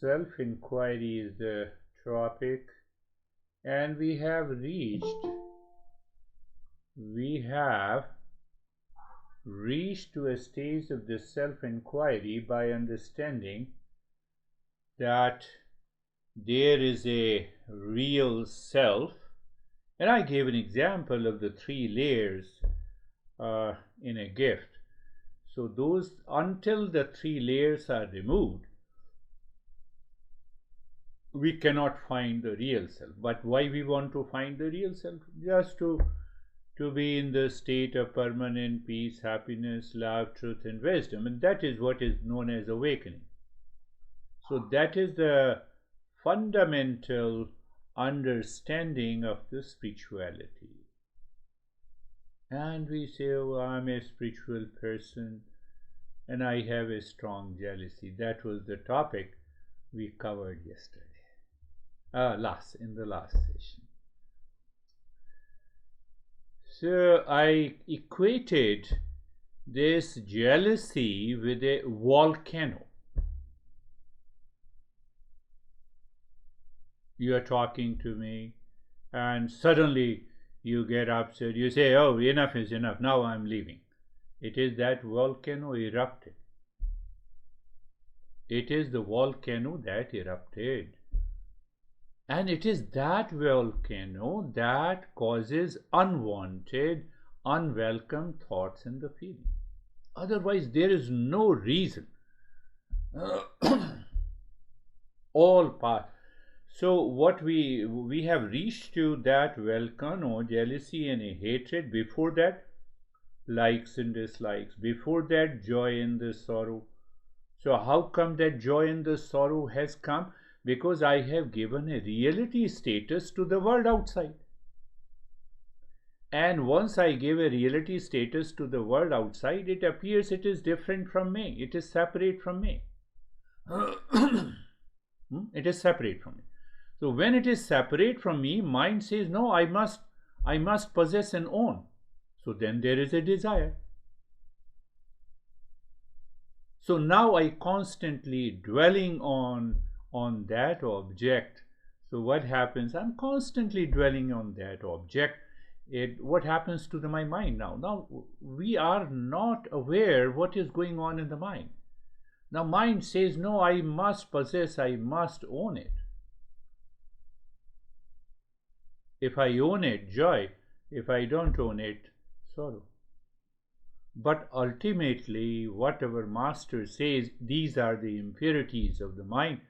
Self-inquiry is the topic, and we have reached to a stage of the self-inquiry by understanding that there is a real self. And I gave an example of the three layers in a gift. So those, until the three layers are removed, we cannot find the real self. But why we want to find the real self? Just to be in the state of permanent peace, happiness, love, truth, and wisdom. And that is what is known as awakening. So that is the fundamental understanding of the spirituality. And we say, oh, I'm a spiritual person and I have a strong jealousy. That was the topic we covered yesterday, in the last session. So I equated this jealousy with a volcano. You are talking to me and suddenly you get upset. You say, oh, enough is enough. Now I'm leaving. It is that volcano erupted. It is the volcano that erupted. And it is that volcano that causes unwanted, unwelcome thoughts in the feeling. Otherwise, there is no reason. All part. So what we have reached to that volcano, jealousy and hatred. Before that, likes and dislikes. Before that, joy and the sorrow. So how come that joy and the sorrow has come? Because I have given a reality status to the world outside. And once I give a reality status to the world outside, it appears it is different from me. It is separate from me. It is separate from me. So when it is separate from me, mind says, no, I must possess and own. So then there is a desire. So now I constantly dwelling on that object. So what happens? I'm constantly dwelling on that object. What happens to my mind now? Now we are not aware what is going on in the mind. Now mind says, no, I must possess, I must own it. If I own it, joy. If I don't own it, sorrow. But ultimately, whatever Master says, these are the impurities of the mind.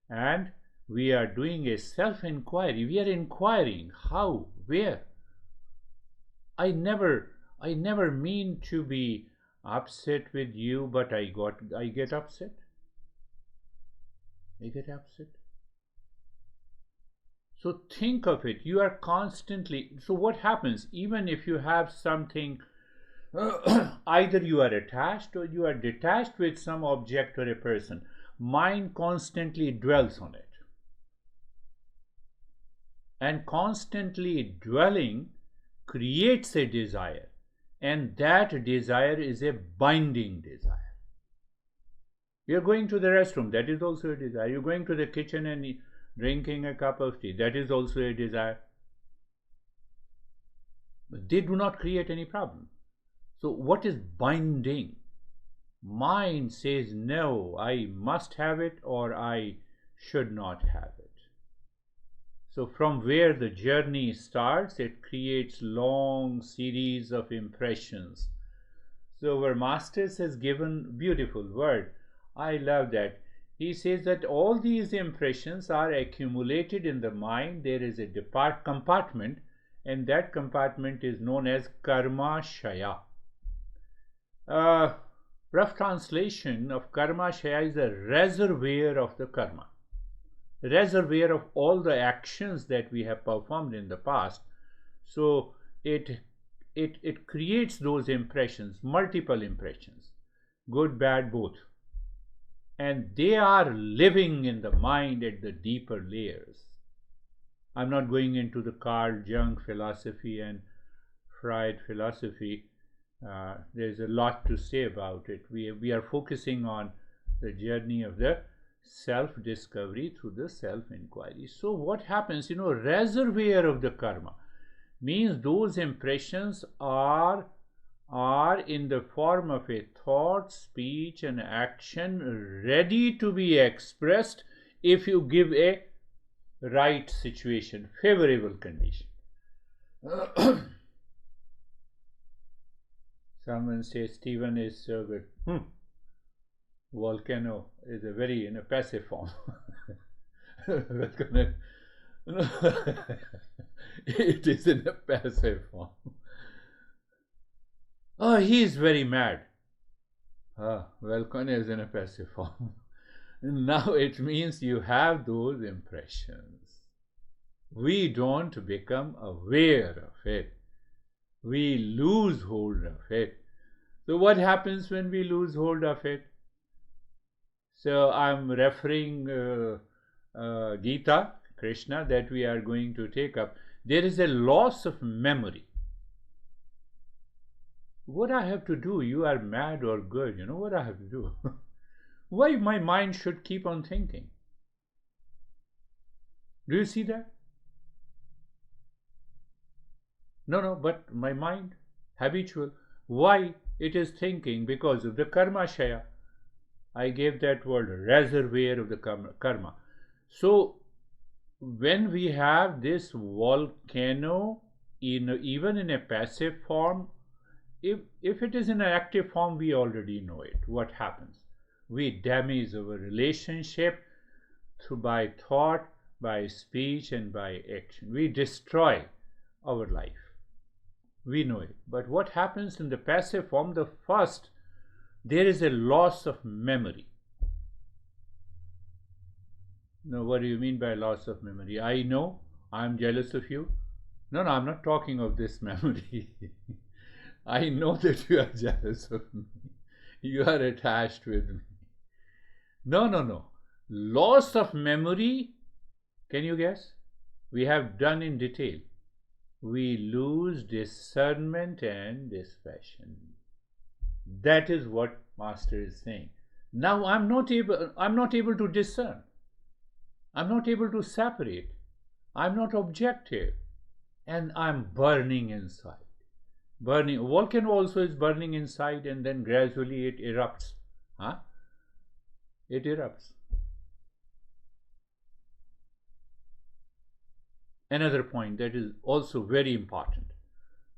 And we are doing a self-inquiry. We are inquiring how, where. I never mean to be upset with you, but I get upset. I get upset. So think of it. You are constantly. So what happens? Even if you have something, either you are attached or you are detached with some object or a person, mind constantly dwells on it. And constantly dwelling creates a desire. And that desire is a binding desire. You're going to the restroom, that is also a desire. You're going to the kitchen and drinking a cup of tea, that is also a desire. But they do not create any problem. So what is binding? Mind says, no, I must have it or I should not have it. So from where the journey starts, it creates long series of impressions. So our Master has given beautiful word. I love that. He says that all these impressions are accumulated in the mind. There is a compartment, and that compartment is known as karma shaya. Rough translation of karma shaya is a reservoir of the karma. Reservoir of all the actions that we have performed in the past. So it creates those impressions, multiple impressions, good, bad, both. And they are living in the mind at the deeper layers. I'm not going into the Carl Jung philosophy and Freud philosophy. There's a lot to say about it. We are focusing on the journey of the self-discovery through the self-inquiry. So what happens, reservoir of the karma means those impressions are in the form of a thought, speech, and action ready to be expressed if you give a right situation, favorable condition. Someone says Stephen is so good. Volcano is a very in a passive form. It is in a passive form. Oh, he is very mad. Volcano is in a passive form. Now it means you have those impressions. We don't become aware of it. We lose hold of it. So what happens when we lose hold of it? So I'm referring Gita, Krishna, that we are going to take up. There is a loss of memory. What I have to do? You are mad or good? You know what I have to do? Why my mind should keep on thinking? Do you see that? No, but my mind, habitual. Why it is thinking? Because of the karma shaya. I gave that word, reservoir of the karma. So when we have this volcano, even in a passive form, if it is in an active form, we already know it. What happens? We damage our relationship by thought, by speech, and by action. We destroy our life. We know it. But what happens in the passive form? The first, there is a loss of memory. Now, what do you mean by loss of memory? I know I'm jealous of you. No, I'm not talking of this memory. I know that you are jealous of me. You are attached with me. No. Loss of memory, can you guess? We have done in detail. We lose discernment and dispassion. That is what Master is saying. Now I'm not able to discern. I'm not able to separate. I'm not objective. And I'm burning inside. Burning. Volcano also is burning inside, and then gradually it erupts. It erupts. Another point that is also very important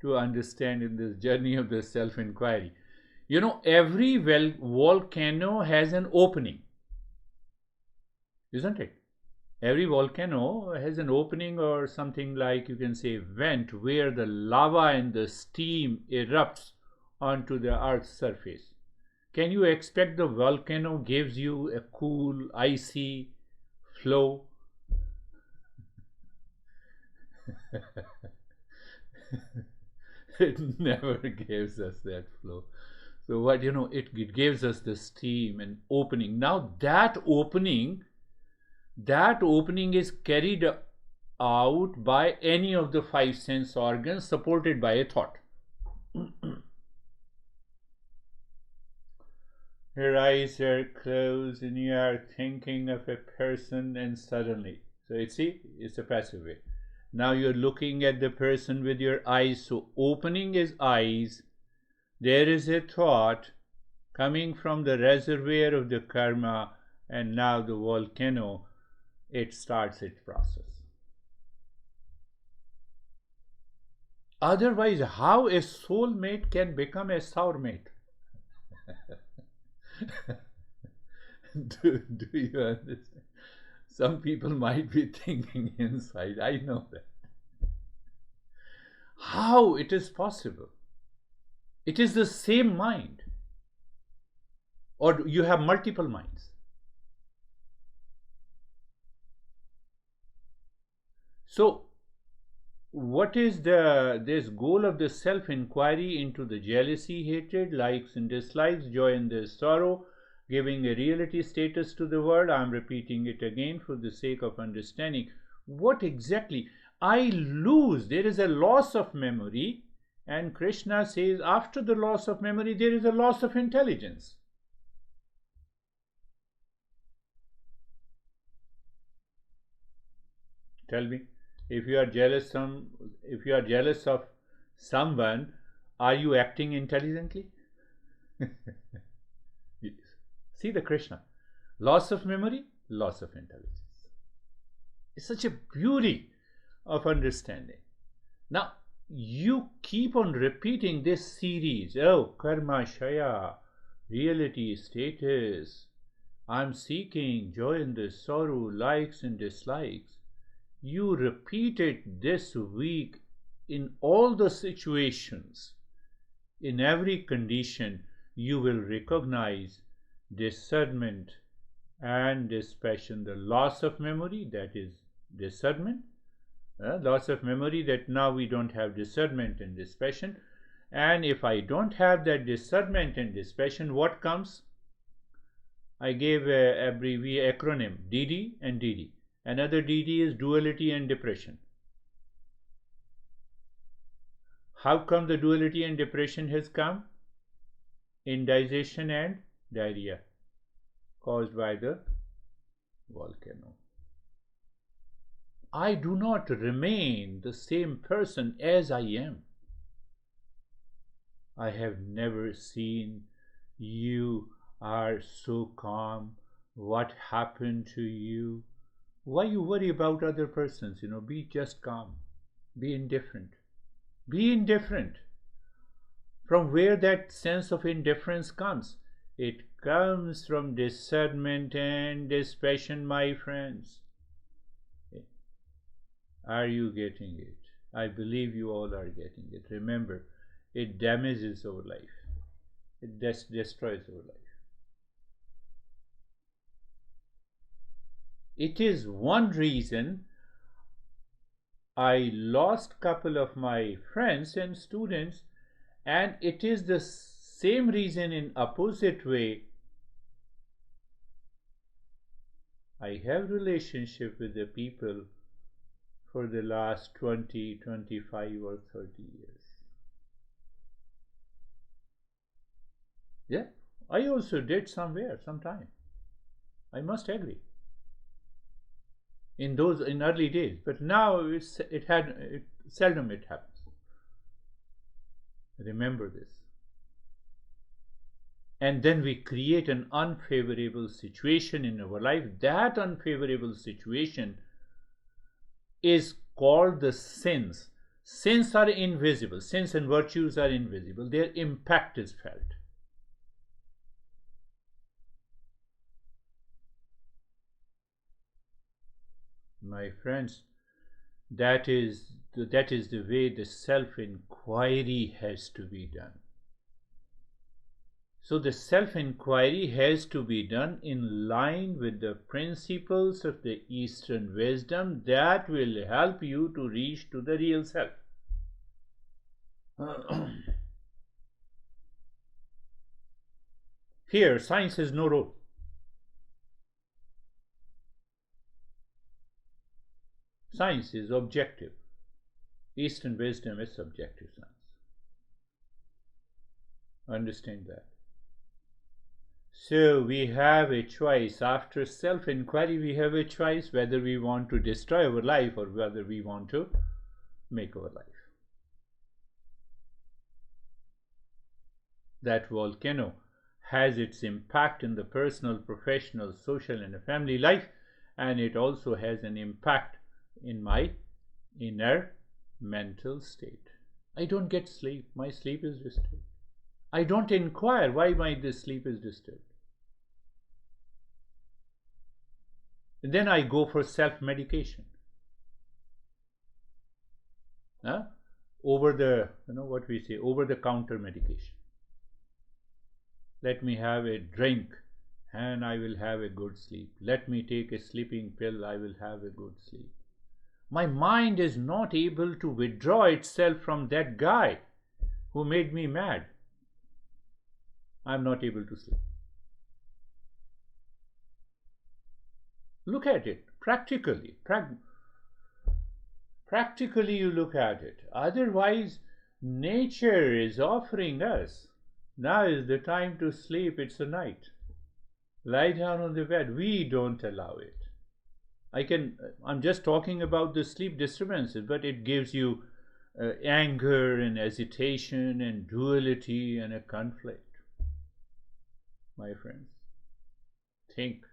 to understand in this journey of the self-inquiry. Every volcano has an opening, isn't it? Every volcano has an opening, or something like you can say vent, where the lava and the steam erupts onto the earth's surface. Can you expect the volcano gives you a cool, icy flow? It never gives us that flow. So what it gives us the steam and opening. Now that opening is carried out by any of the 5 sense organs supported by a thought. Your eyes are closed and you are thinking of a person, and suddenly, so it's a passive way. Now you're looking at the person with your eyes, so opening is eyes. There is a thought coming from the reservoir of the karma, and now the volcano, it starts its process. Otherwise, how a soulmate can become a sourmate? Do you understand? Some people might be thinking inside, I know that. How it is possible? It is the same mind. Or you have multiple minds. So, what is this goal of the self-inquiry into the jealousy, hatred, likes and dislikes, joy and the sorrow, giving a reality status to the world? I am repeating it again for the sake of understanding. What exactly? I lose. There is a loss of memory, and Krishna says after the loss of memory there is a loss of intelligence. Tell me, if you are jealous of someone, are you acting intelligently? See the Krishna. Loss of memory, loss of intelligence. It's such a beauty of understanding. Now, you keep on repeating this series. Oh, karma, shaya, reality, status. I'm seeking joy in this sorrow, likes and dislikes. You repeat it this week in all the situations. In every condition, you will recognize discernment and dispassion. The loss of memory, that is discernment. Loss of memory, that now we don't have discernment and dispassion. And if I don't have that discernment and dispassion, what comes? I gave a acronym DD and DD. Another DD is duality and depression. How come the duality and depression has come? Indigestion and diarrhea caused by the volcano. I do not remain the same person as I am. I have never seen you are so calm. What happened to you? Why you worry about other persons? Be just calm. Be indifferent. Be indifferent. From where that sense of indifference comes? It comes from discernment and dispassion, my friends. Are you getting it? I believe you all are getting it. Remember, it damages our life. It destroys our life. It is one reason I lost a couple of my friends and students, and it is the same reason in opposite way I have relationship with the people for the last 20, 25 or 30 years. Yeah, I also did sometime. I must agree. In early days, but now seldom it happens. Remember this. And then we create an unfavorable situation in our life. That unfavorable situation is called the sins. Sins are invisible. Sins and virtues are invisible. Their impact is felt. My friends, that is the way the self-enquiry has to be done. So the self-enquiry has to be done in line with the principles of the Eastern wisdom that will help you to reach to the real self. Here, science has no role. Science is objective. Eastern wisdom is subjective science. Understand that. So we have a choice. After self-inquiry, we have a choice whether we want to destroy our life or whether we want to make our life. That volcano has its impact in the personal, professional, social, and family life, and it also has an impact in my inner mental state. I don't get sleep. My sleep is disturbed. I don't inquire why this sleep is disturbed. And then I go for self-medication. Over the, over-the-counter medication. Let me have a drink and I will have a good sleep. Let me take a sleeping pill, I will have a good sleep. My mind is not able to withdraw itself from that guy who made me mad. I'm not able to sleep. Look at it practically. Practically you look at it. Otherwise, nature is offering us. Now is the time to sleep. It's a night. Lie down on the bed. We don't allow it. I'm just talking about the sleep disturbances, but it gives you anger and agitation and duality and a conflict. My friends, think.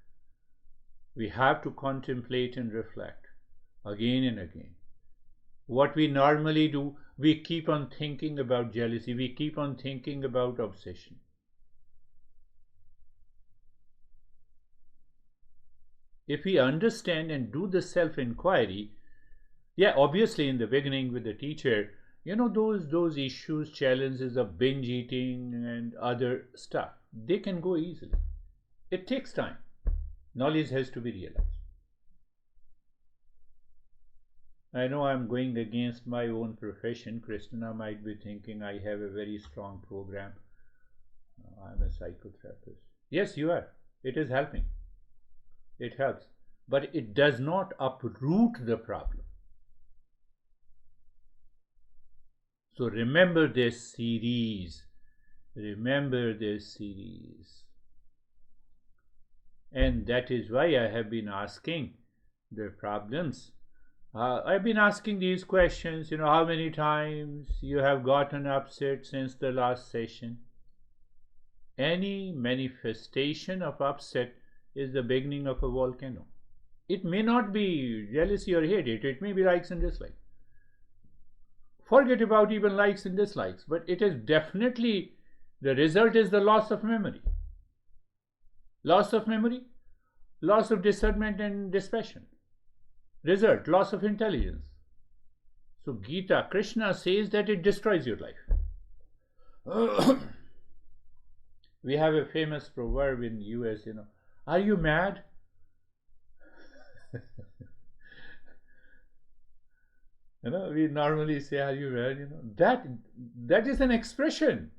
We have to contemplate and reflect again and again. What we normally do, we keep on thinking about jealousy, we keep on thinking about obsession. If we understand and do the self-inquiry, yeah, obviously in the beginning with the teacher, those issues, challenges of binge eating and other stuff, they can go easily. It takes time. Knowledge has to be realized. I know I'm going against my own profession. Christina might be thinking I have a very strong program. I'm a psychotherapist. Yes, you are. It is helping. It helps. But it does not uproot the problem. So remember this series. Remember this series. And that is why I have been asking the problems. I've been asking these questions, how many times you have gotten upset since the last session. Any manifestation of upset is the beginning of a volcano. It may not be jealousy or hatred, it may be likes and dislikes. Forget about even likes and dislikes, but it is definitely, the result is the loss of memory. Loss of memory, loss of discernment and dispassion. Result, loss of intelligence. So Gita, Krishna says that it destroys your life. We have a famous proverb in US, are you mad? We normally say, are you mad? That is an expression.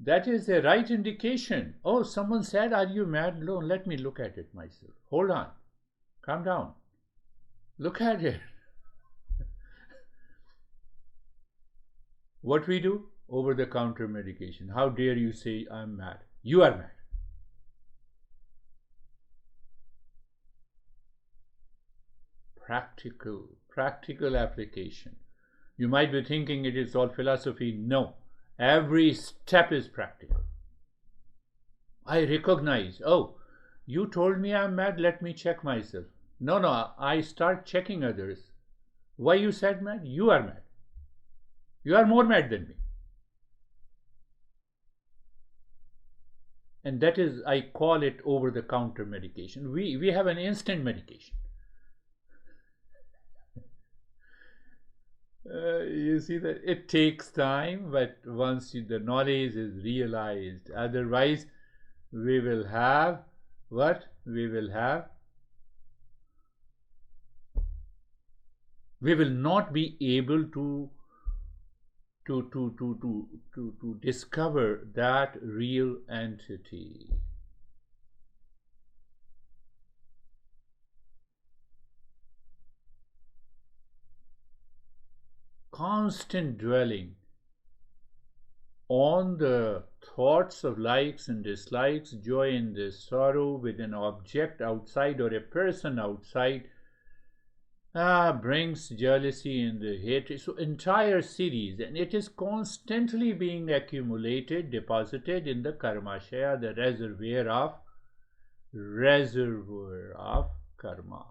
That is a right indication. Oh, someone said, are you mad? No, let me look at it myself. Hold on. Calm down. Look at it. What we do? Over-the-counter medication. How dare you say I'm mad? You are mad. Practical application. You might be thinking it is all philosophy. No. Every step is practical. I recognize, oh, you told me I'm mad, let me check myself. No, I start checking others. Why you said mad? You are mad. You are more mad than me. And that is, I call it over-the-counter medication. We have an instant medication. You see that it takes time, but once the knowledge is realized, otherwise we will have what? We will not be able to discover that real entity. Constant dwelling on the thoughts of likes and dislikes, joy and sorrow with an object outside or a person outside, brings jealousy and the hatred. So entire series, and it is constantly being accumulated, deposited in the karmashaya, the reservoir of karma.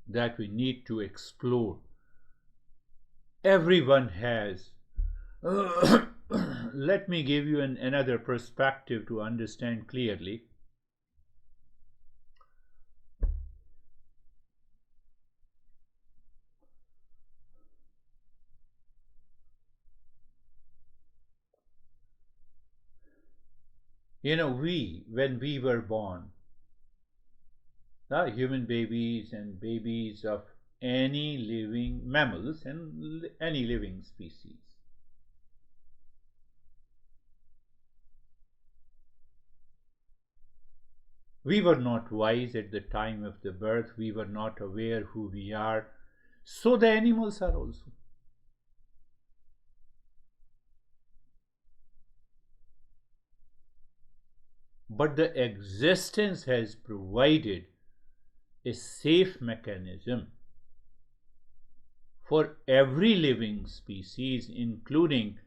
That we need to explore. Everyone has. Let me give you another perspective to understand clearly. When we were born, human babies and babies of any living mammals and any living species, we were not wise at the time of the birth. We were not aware who we are. So the animals are also. but the existence has provided a safe mechanism for every living species, including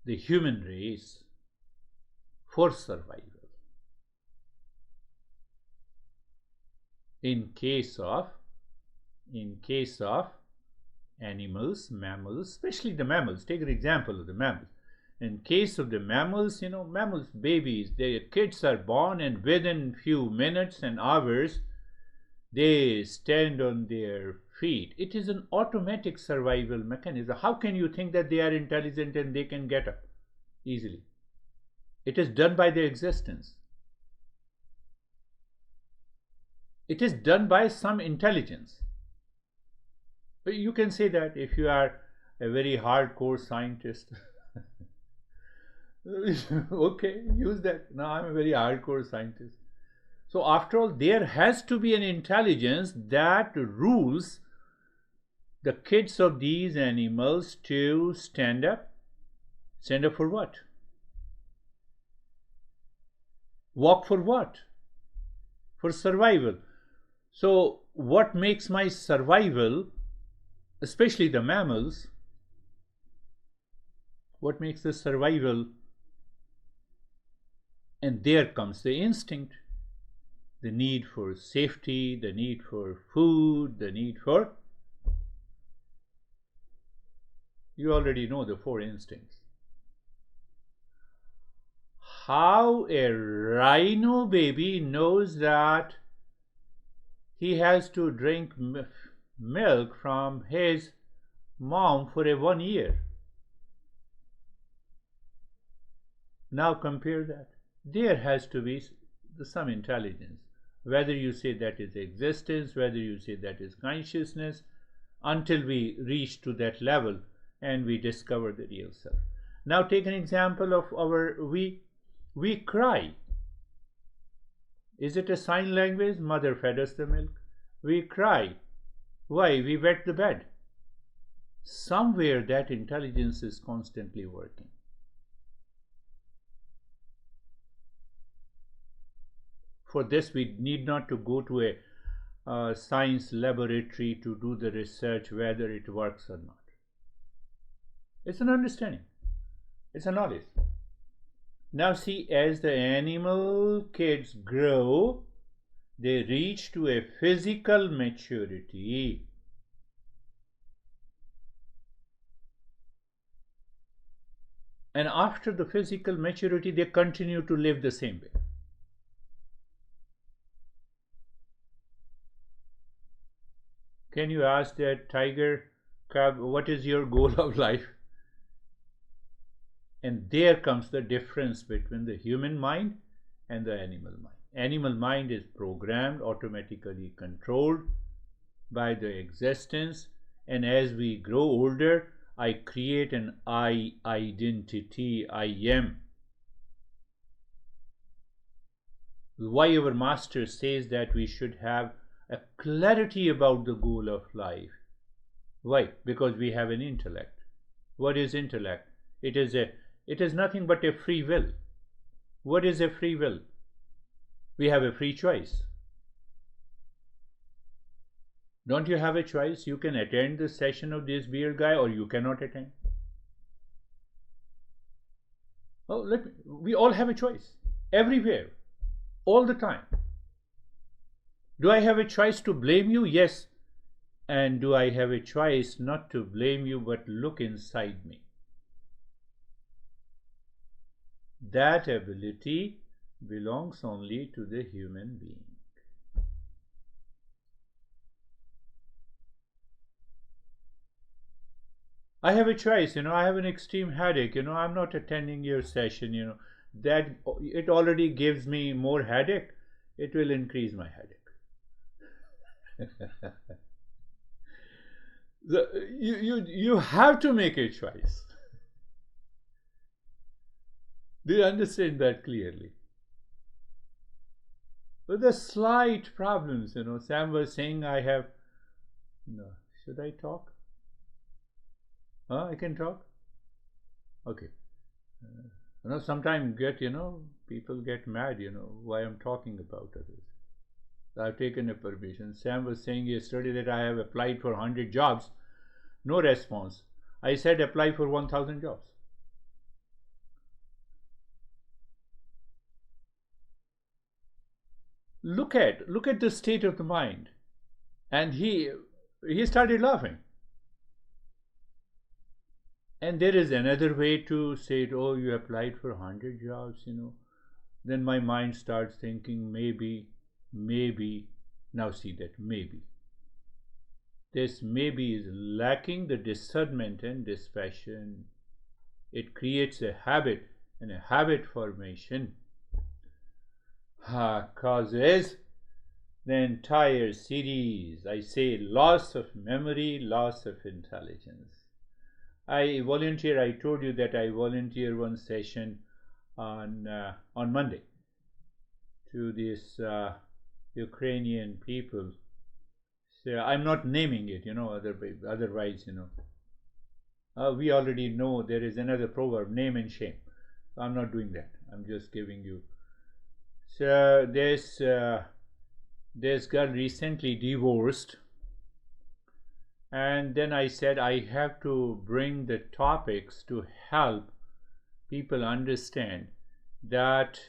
the human race, for survival. In case of animals, mammals, especially the mammals, take an example of the mammals. In case of the mammals, mammals, babies, their kids are born, and within few minutes and hours, they stand on their feet. It is an automatic survival mechanism. How can you think that they are intelligent and they can get up easily? It is done by their existence. It is done by some intelligence. But you can say that if you are a very hardcore scientist. Okay, use that. Now I'm a very hardcore scientist. So after all, there has to be an intelligence that rules the kids of these animals to stand up. Stand up for what? Walk for what? For survival. So what makes my survival, especially the mammals, what makes the survival? And there comes the instinct, the need for safety, the need for food, the need for... You already know the 4 instincts. How a rhino baby knows that he has to drink milk from his mom for 1 year. Now compare that. There has to be some intelligence. Whether you say that is existence, whether you say that is consciousness, until we reach to that level and we discover the real self. Now take an example of we cry. Is it a sign language? Mother fed us the milk. We cry. Why? We wet the bed. Somewhere that intelligence is constantly working. For this, we need not to go to a science laboratory to do the research whether it works or not. It's an understanding. It's a knowledge. Now see, as the animal kids grow, they reach to a physical maturity. And after the physical maturity, they continue to live the same way. Can you ask that tiger cub, what is your goal of life? And there comes the difference between the human mind and the animal mind. Animal mind is programmed, automatically controlled by the existence, and as we grow older, I create an I identity, I am. Why our master says that we should have a clarity about the goal of life. Why? Because we have an intellect. What is intellect? It is nothing but a free will. What is a free will? We have a free choice. Don't you have a choice? You can attend the session of this beard guy or you cannot attend. Oh, we all have a choice. Everywhere. All the time. Do I have a choice to blame you? Yes. And do I have a choice not to blame you but look inside me? That ability belongs only to the human being. I have a choice, I have an extreme headache, I'm not attending your session, that it already gives me more headache, it will increase my headache. You have to make a choice. Do you understand that clearly? But the slight problems, Sam was saying no, should I talk? I can talk? Okay. Sometimes people get mad, why I'm talking about this. I've taken a permission. Sam was saying yesterday that I have applied for 100 jobs, no response. I said apply for 1,000 jobs. Look at the state of the mind. And he started laughing. And there is another way to say it, oh, you applied for 100 jobs, Then my mind starts thinking, maybe. Now see that maybe. This maybe is lacking the discernment and dispassion. It creates a habit, and a habit formation causes the entire series. I say loss of memory, loss of intelligence. I told you that I volunteer one session on Monday to these Ukrainian people. So I'm not naming it, otherwise, we already know there is another proverb, name and shame. I'm not doing that. I'm just giving you. So this girl recently divorced, and then I said I have to bring the topics to help people understand that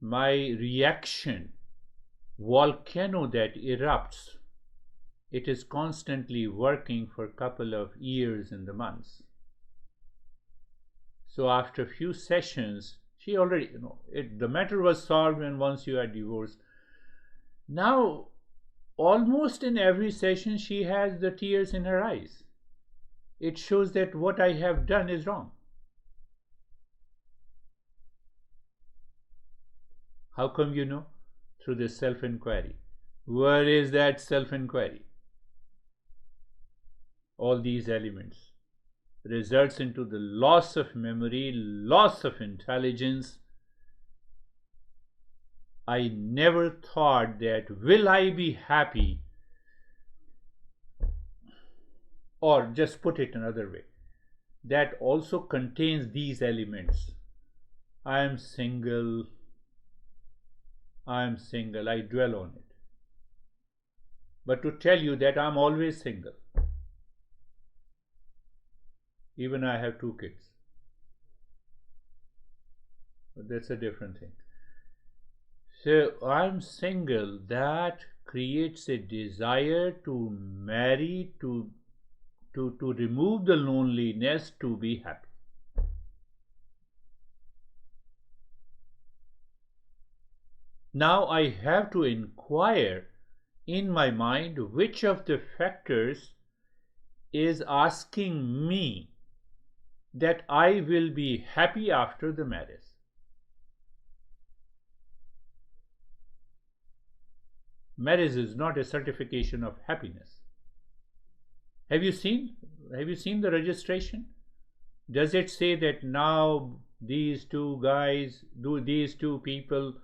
my reaction, volcano that erupts, it is constantly working for a couple of years and the months. So after a few sessions, she already, the matter was solved. And once you are divorced, now almost in every session she has the tears in her eyes. It shows that what I have done is wrong. How come you know? Through the self-enquiry. Where is that self-enquiry? All these elements results into the loss of memory, loss of intelligence. I never thought that will I be happy, or just put it another way, that also contains these elements. I am single, I dwell on it. But to tell you that I'm always single, even I have 2 kids, but that's a different thing. So I'm single, that creates a desire to marry, to remove the loneliness, to be happy. Now I have to inquire in my mind which of the factors is asking me that I will be happy after the marriage. Marriage is not a certification of happiness. Have you seen the registration? Does it say that now these two people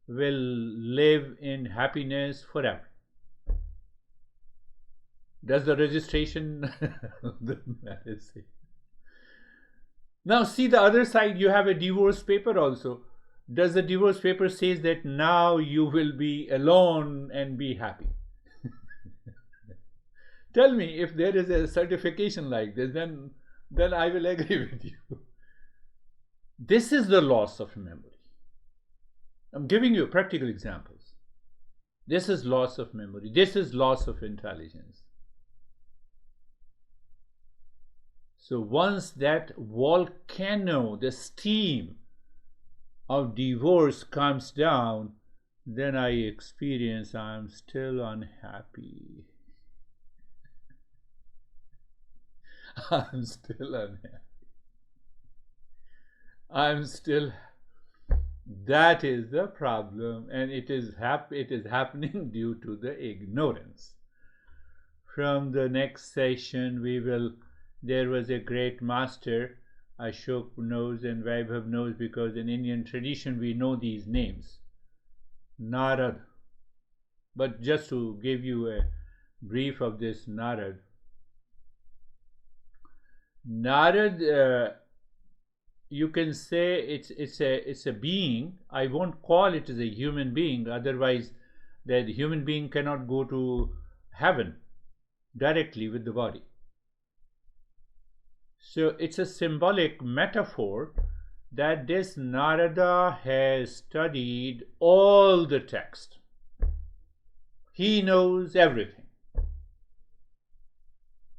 will live in happiness forever? Does the registration the marriage say? Now see the other side, you have a divorce paper also. Does the divorce paper says that now you will be alone and be happy? Tell me, if there is a certification like this, then I will agree with you. This is the loss of memory. I'm giving you practical examples. This is loss of memory. This is loss of intelligence. So once that volcano, the steam of divorce comes down, then I experience I'm still unhappy. I'm still unhappy. That is the problem, and it is happening due to the ignorance. From the next session, there was a great master, Ashok knows and Vaibhav knows, because in Indian tradition we know these names. Narad. But just to give you a brief of this Narad. Narad you can say it's a being. I won't call it as a human being, otherwise the human being cannot go to heaven directly with the body. So it's a symbolic metaphor that this Narada has studied all the text. He knows everything.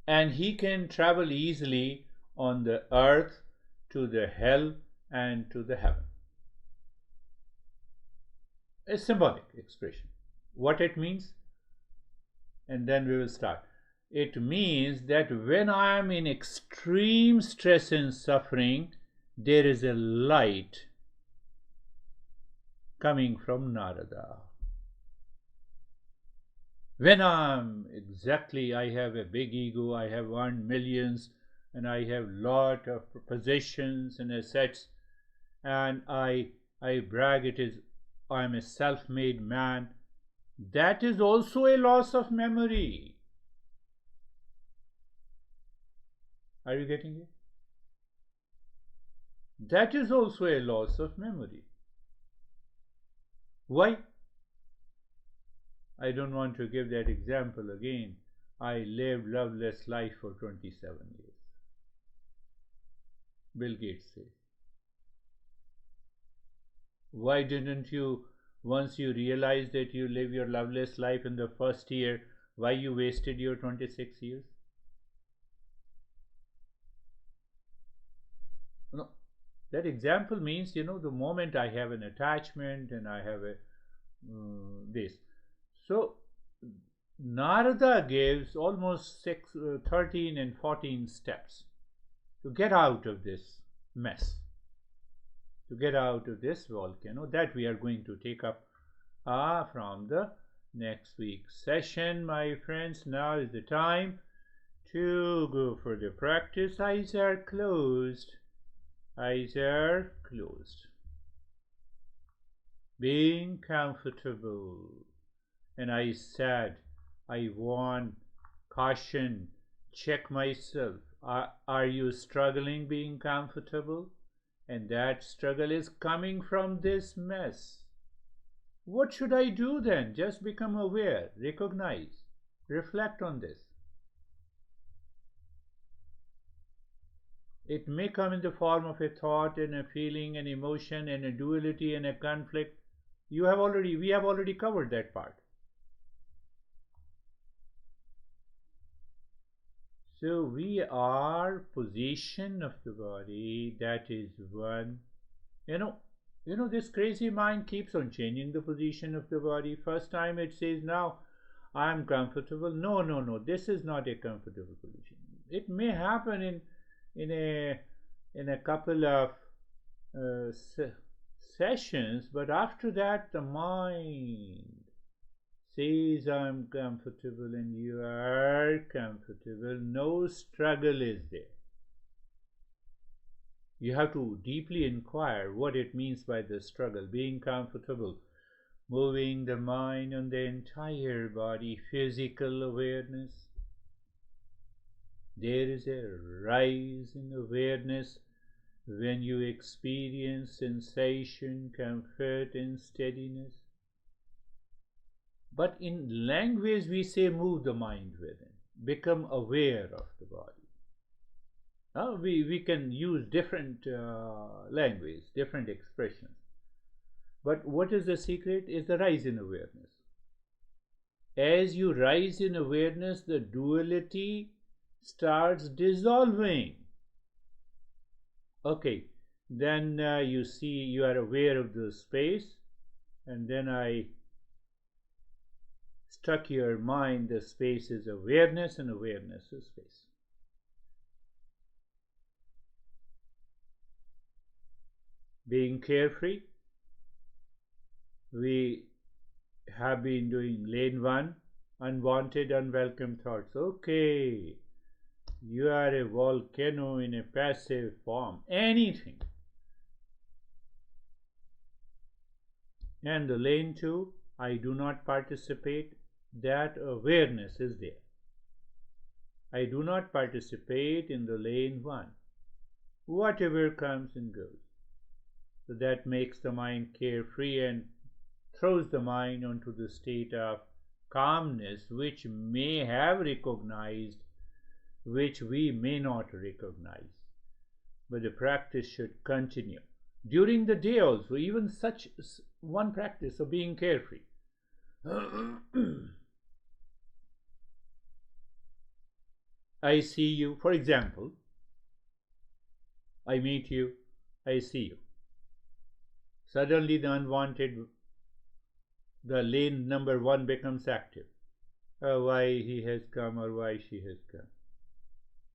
And he can travel easily on the earth to the hell and to the heaven. A symbolic expression. What it means? And then we will start. It means that when I am in extreme stress and suffering, there is a light coming from Narada. When I have a big ego, I have earned millions, and I have lot of possessions and assets, and I brag I'm a self-made man. That is also a loss of memory. Are you getting it? That is also a loss of memory. Why? I don't want to give that example again. I lived loveless life for 27 years. Bill Gates says. Why didn't you, once you realize that you live your loveless life in the first year, why you wasted your 26 years? No, that example means, the moment I have an attachment and I have a this. So Narada gives almost 13 and 14 steps to get out of this mess, to get out of this volcano, that we are going to take up from the next week's session, my friends. Now is the time to go for the practice. Eyes are closed. Eyes are closed. Being comfortable. And I said, I want caution, check myself. Are you struggling being comfortable? And that struggle is coming from this mess. What should I do then? Just become aware, recognize, reflect on this. It may come in the form of a thought and a feeling, an emotion and a duality and a conflict. We have already covered that part. So we are position of the body, that is one. This crazy mind keeps on changing the position of the body. First time it says, now I am comfortable. No, this is not a comfortable position. It may happen in a couple of sessions, but after that the mind says I'm comfortable and you are comfortable. No struggle is there. You have to deeply inquire what it means by the struggle. Being comfortable, moving the mind on the entire body, physical awareness. There is a rise in awareness when you experience sensation, comfort and steadiness. But in language we say move the mind within, become aware of the body. We can use different language, different expressions. But what is the secret? Is the rise in awareness. As you rise in awareness, the duality starts dissolving. Okay, then you see, you are aware of the space, and then I struck your mind, the space is awareness and awareness is space. Being carefree, we have been doing lane 1, unwanted, unwelcome thoughts. Okay, you are a volcano in a passive form, anything. And the lane 2, I do not participate, that awareness is there. I do not participate in the lane 1. whatever comes and goes. So that makes the mind carefree and throws the mind onto the state of calmness, which may have recognized, which we may not recognize. But the practice should continue during the day also, even such one practice of being carefree. I see you, for example, I meet you, I see you. Suddenly the unwanted, the lane number one becomes active. Why he has come or why she has come.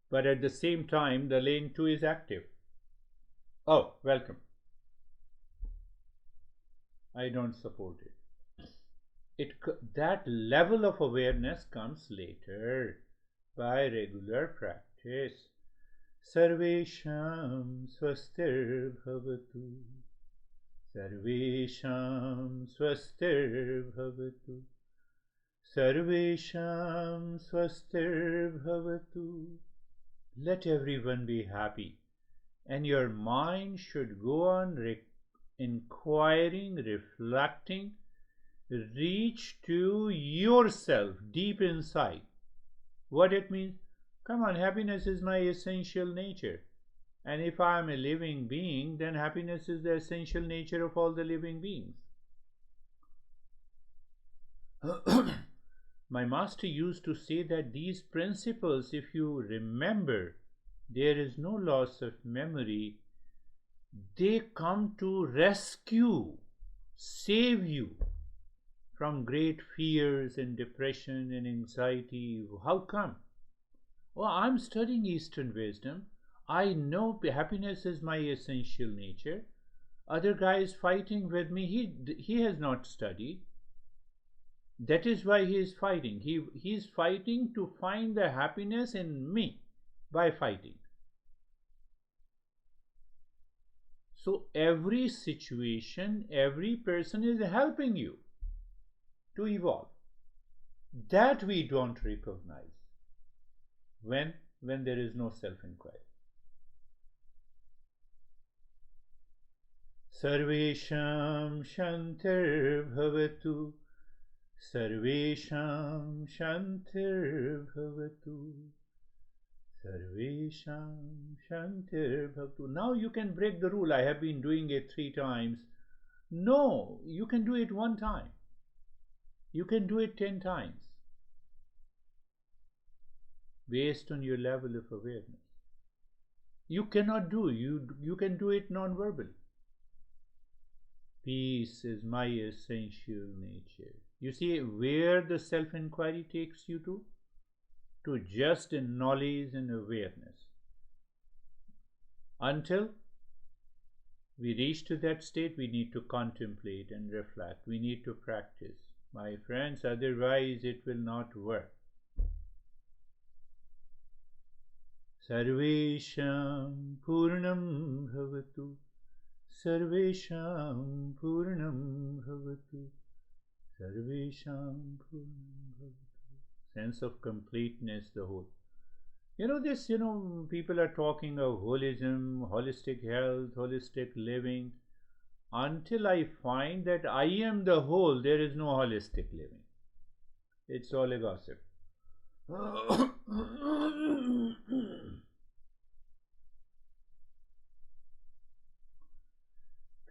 But at the same time, the lane 2 is active. Oh, welcome. I don't support it. That level of awareness comes later by regular practice. Sarvesham swastir bhavatu. Sarvesham swastir bhavatu. Sarvesham swastir bhavatu. Let everyone be happy, and your mind should go on inquiring, reflecting, reach to yourself deep inside. What it means? Come on, happiness is my essential nature. And if I am a living being, then happiness is the essential nature of all the living beings. My master used to say that these principles, if you remember, there is no loss of memory. They come to rescue, save you from great fears and depression and anxiety. How come? Well, I'm studying Eastern wisdom. I know happiness is my essential nature. Other guy is fighting with me. He has not studied. That is why he is fighting. He is fighting to find the happiness in me by fighting. So every situation, every person is helping you to evolve. That we don't recognize when there is no self-inquiry. Sarvesham shantir bhavatu. Sarvesham shantir bhavatu. Sarvesham shantir bhavatu. Now you can break the rule. I have been doing it 3 times. No, you can do it 1 time. You can do it 10 times. Based on your level of awareness. You cannot do, you can do it non-verbally. Peace is my essential nature. You see where the self-inquiry takes you to? To just knowledge and awareness. Until we reach to that state, we need to contemplate and reflect. We need to practice, my friends, otherwise it will not work. Sarvesham purnam bhavatu. Sarvesham purnam bhavatu. Sarvesham purnam bhavatu. Sense of completeness, the whole. This, people are talking of holism, holistic health, holistic living. Until I find that I am the whole, there is no holistic living. It's all a gossip.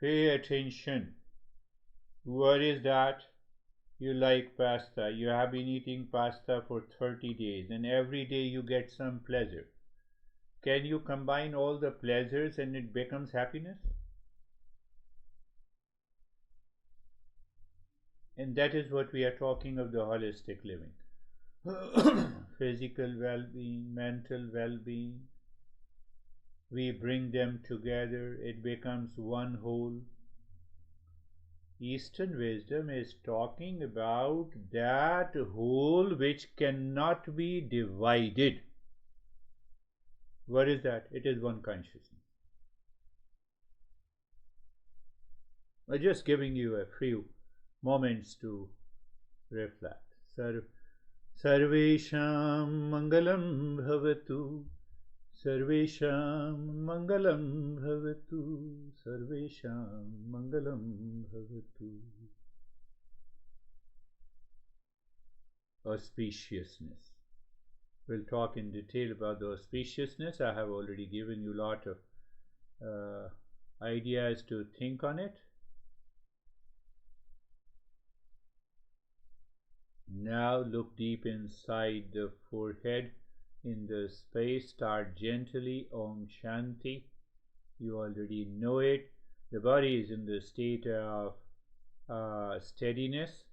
Pay attention. What is that? You like pasta. You have been eating pasta for 30 days and every day you get some pleasure. Can you combine all the pleasures and it becomes happiness? And that is what we are talking of, the holistic living. Physical well-being, mental well-being. We bring them together, it becomes one whole. Eastern wisdom is talking about that whole which cannot be divided. What is that? It is one consciousness. I'm just giving you a few moments to reflect. Sarvesham mangalam bhavatu. सर्वेषां मंगलं भवतु, सर्वेषां मंगलं भवतु. Auspiciousness. We'll talk in detail about the auspiciousness. I have already given you a lot of ideas to think on it. Now look deep inside the forehead in the space. Start gently. Om Shanti. You already know it. The body is in the state of steadiness.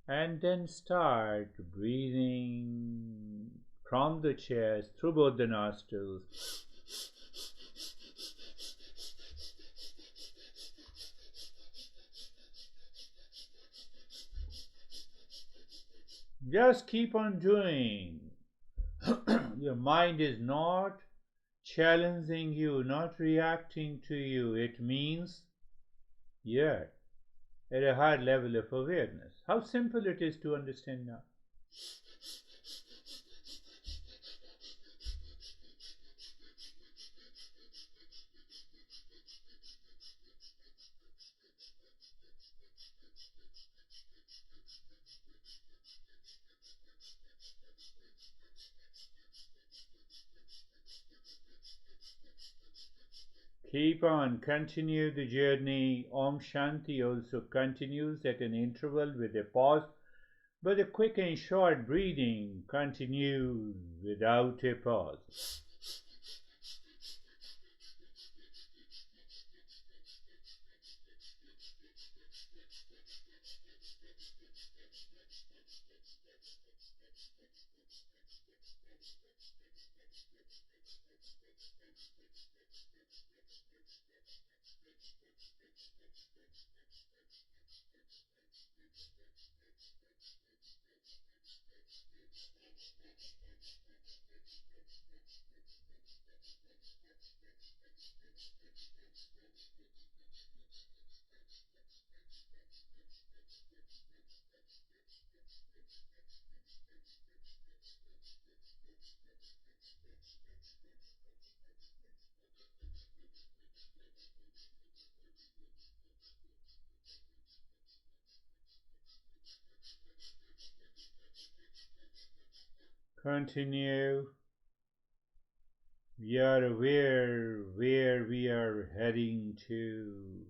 And then start breathing from the chest through both the nostrils. Just keep on doing. Your mind is not challenging you, not reacting to you. It means you're at a higher level of awareness. How simple it is to understand now. Keep on, continue the journey. Om Shanti also continues at an interval with a pause, but the quick and short breathing continues without a pause. Continue. We are aware where we are heading to.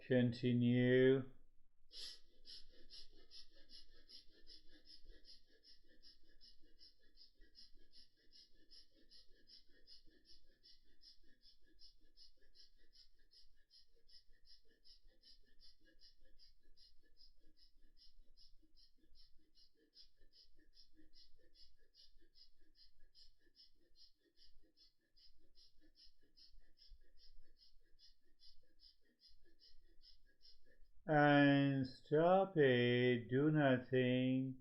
Continue. And stop it. Do nothing.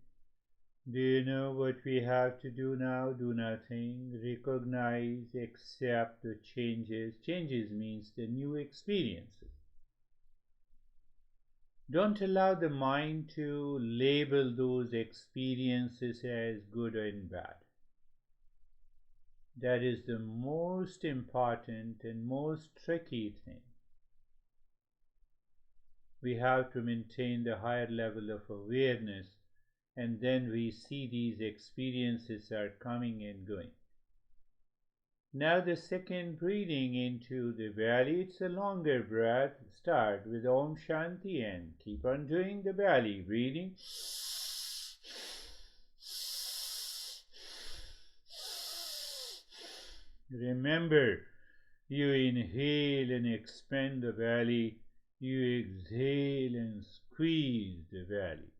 Do you know what we have to do now? Do nothing. Recognize, accept the changes. Changes means the new experiences. Don't allow the mind to label those experiences as good and bad. That is the most important and most tricky thing. We have to maintain the higher level of awareness, and then we see these experiences are coming and going. Now the second breathing into the belly, it's a longer breath. Start with Om Shanti and keep on doing the belly breathing. Remember, you inhale and expand the belly. You exhale and squeeze the belly.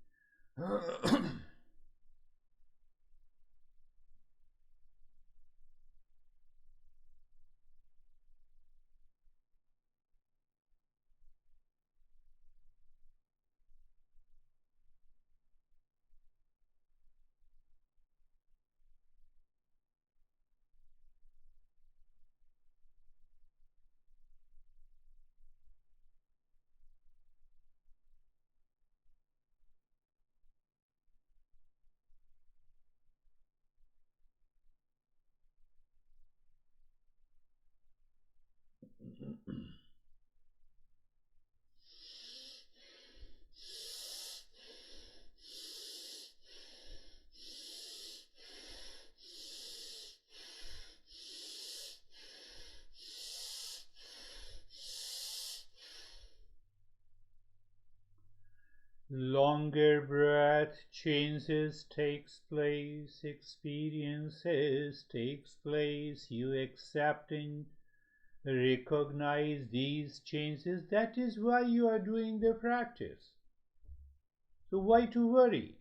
Longer breath, changes takes place, experiences takes place. You accepting, recognize these changes. That is why you are doing the practice. So why to worry?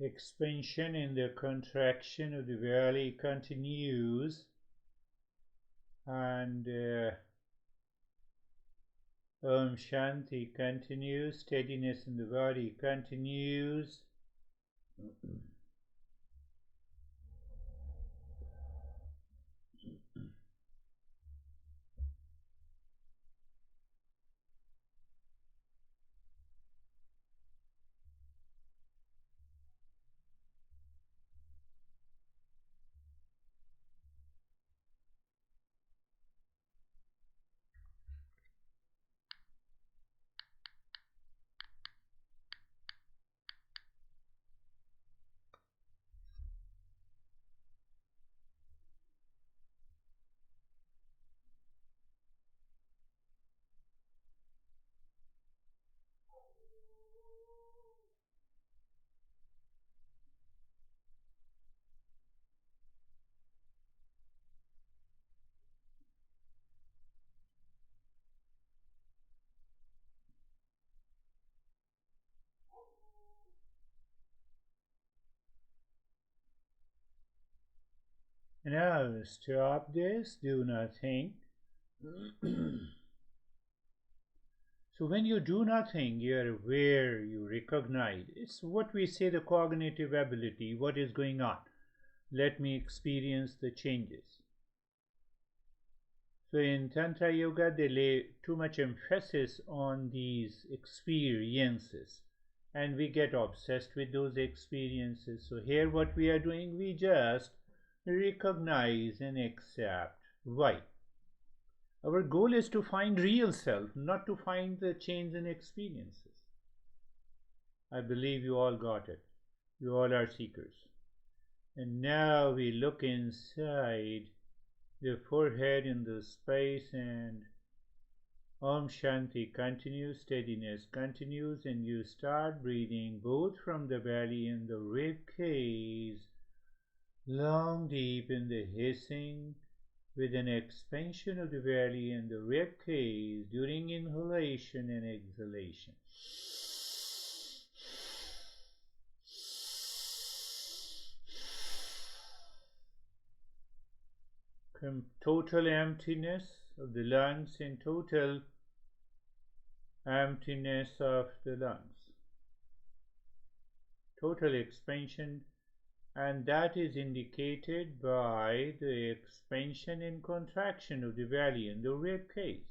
Expansion and the contraction of the belly continues, and Om Shanti continues, steadiness in the body continues. Now stop this, do not think. So when you do nothing, you are aware, you recognize. It's what we say the cognitive ability, what is going on. Let me experience the changes. So in Tantra Yoga, they lay too much emphasis on these experiences, and we get obsessed with those experiences. So here what we are doing, we just recognize and accept. Why? Our goal is to find real self, not to find the change in experiences. I believe you all got it. You all are seekers. And now we look inside the forehead in the space, and Om Shanti continues, steadiness continues, and you start breathing both from the belly and the rib cage, long deep in the hissing, with an expansion of the belly and the rib cage during inhalation and exhalation. Total emptiness of the lungs and total emptiness of the lungs. Total expansion, and that is indicated by the expansion and contraction of the belly and the rib cage.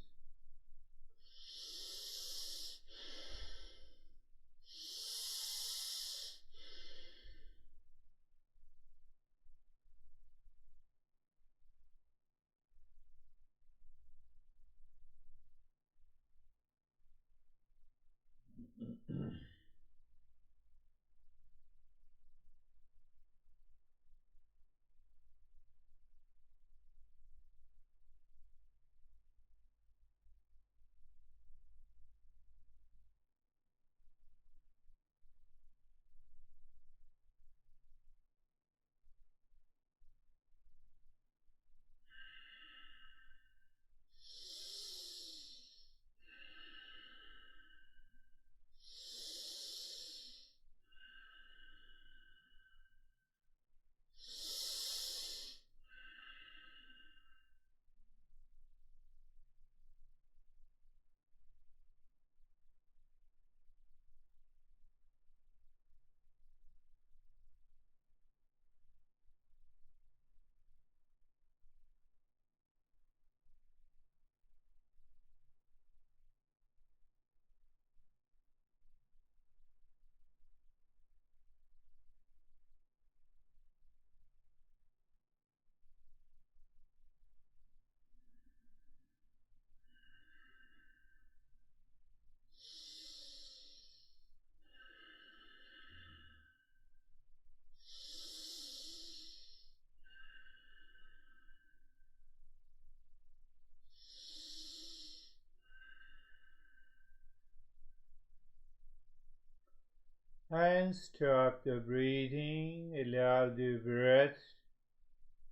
And stop the breathing. Allow the breath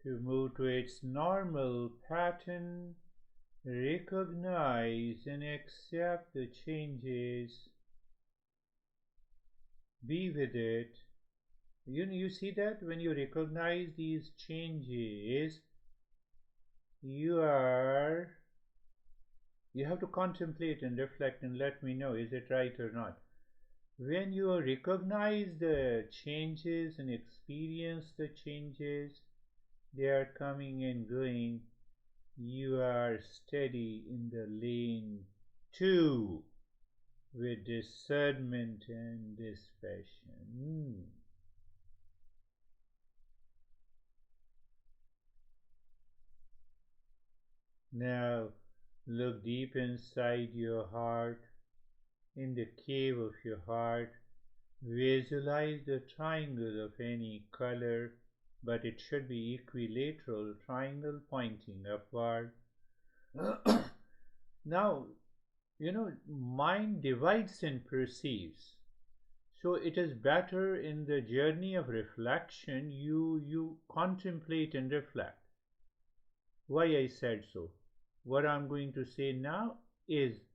to move to its normal pattern. Recognize and accept the changes. Be with it. You see that when you recognize these changes, you have to contemplate and reflect and let me know, is it right or not? When you recognize the changes and experience the changes, they are coming and going, you are steady in the lane 2 with discernment and dispassion. Now look deep inside your heart, in the cave of your heart. Visualize the triangle of any color, but it should be equilateral triangle pointing upward. Now, mind divides and perceives. So it is better in the journey of reflection you contemplate and reflect. Why I said so? What I'm going to say now is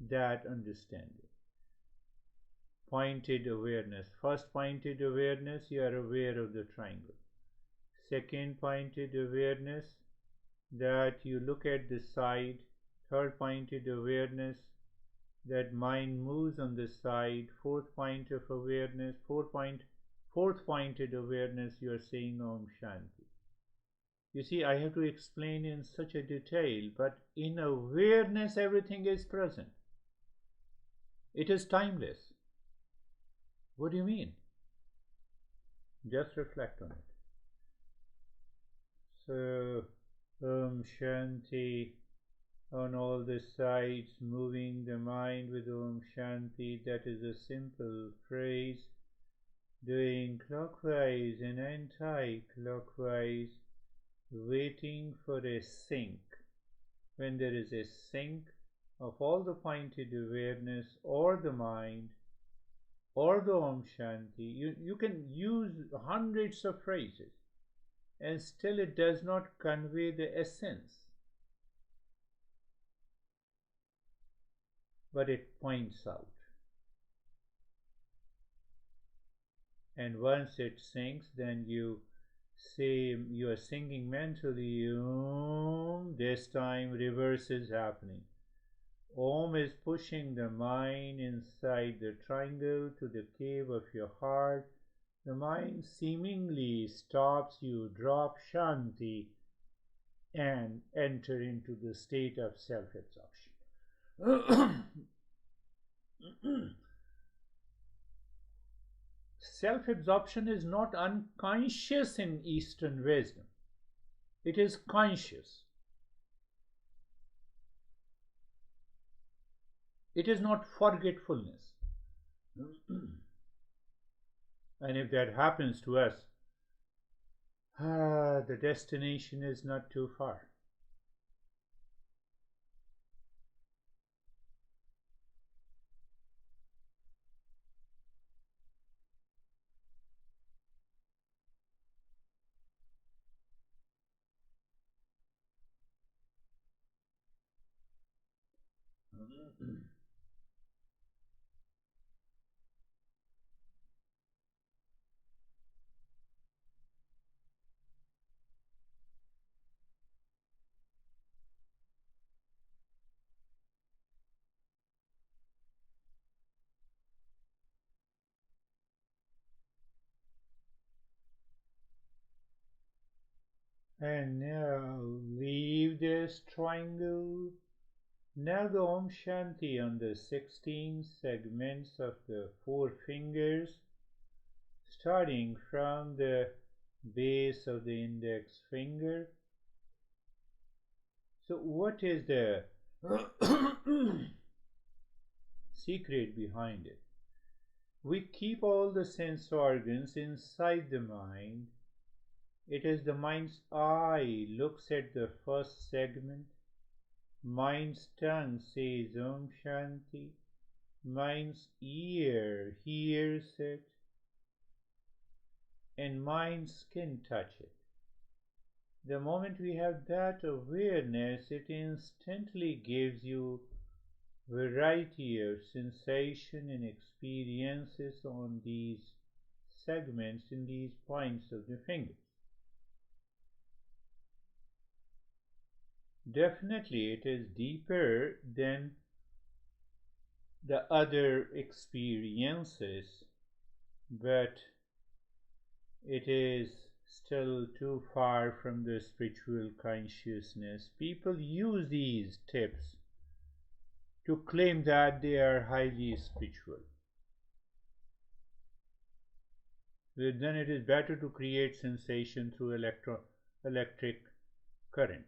that understanding. Pointed awareness. First pointed awareness, you are aware of the triangle. Second pointed awareness, that you look at the side. Third pointed awareness, that mind moves on the side. Fourth point of awareness, fourth pointed awareness, you are saying Om Shanti. You see, I have to explain in such a detail, but in awareness everything is present. It is timeless. What do you mean? Just reflect on it. So, Om Shanti on all the sides, moving the mind with Om Shanti. That is a simple phrase. Doing clockwise and anti-clockwise, waiting for a sync. When there is a sync of all the pointed awareness or the mind or the Om Shanti, you can use hundreds of phrases and still it does not convey the essence. But it points out. And once it syncs, then you say you are singing mentally Om. This time reverse is happening. Om is pushing the mind inside the triangle to the cave of your heart. The mind seemingly stops, you drop Shanti and enter into the state of self-absorption. Self-absorption is not unconscious in Eastern wisdom. It is conscious. It is not forgetfulness. And if that happens to us, the destination is not too far. And now leave this triangle. Now the Om Shanti on the 16 segments of the 4 fingers, starting from the base of the index finger. So what is the secret behind it? We keep all the sense organs inside the mind. It is the mind's eye looks at the first segment. Mind's tongue says Om Shanti. Mind's ear hears pierce it, and minds can touch it. The moment we have that awareness, it instantly gives you variety of sensation and experiences on these segments in these points of the fingers. Definitely, it is deeper than the other experiences, but it is still too far from the spiritual consciousness. People use these tips to claim that they are highly spiritual. Then it is better to create sensation through electric current.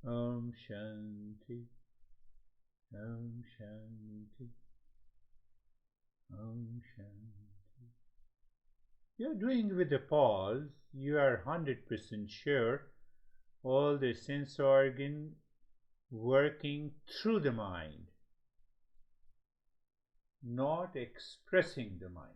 Om Shanti, Om Shanti, Om Shanti. You're doing with a pause, you are 100% sure all the sense organ working through the mind, not expressing the mind.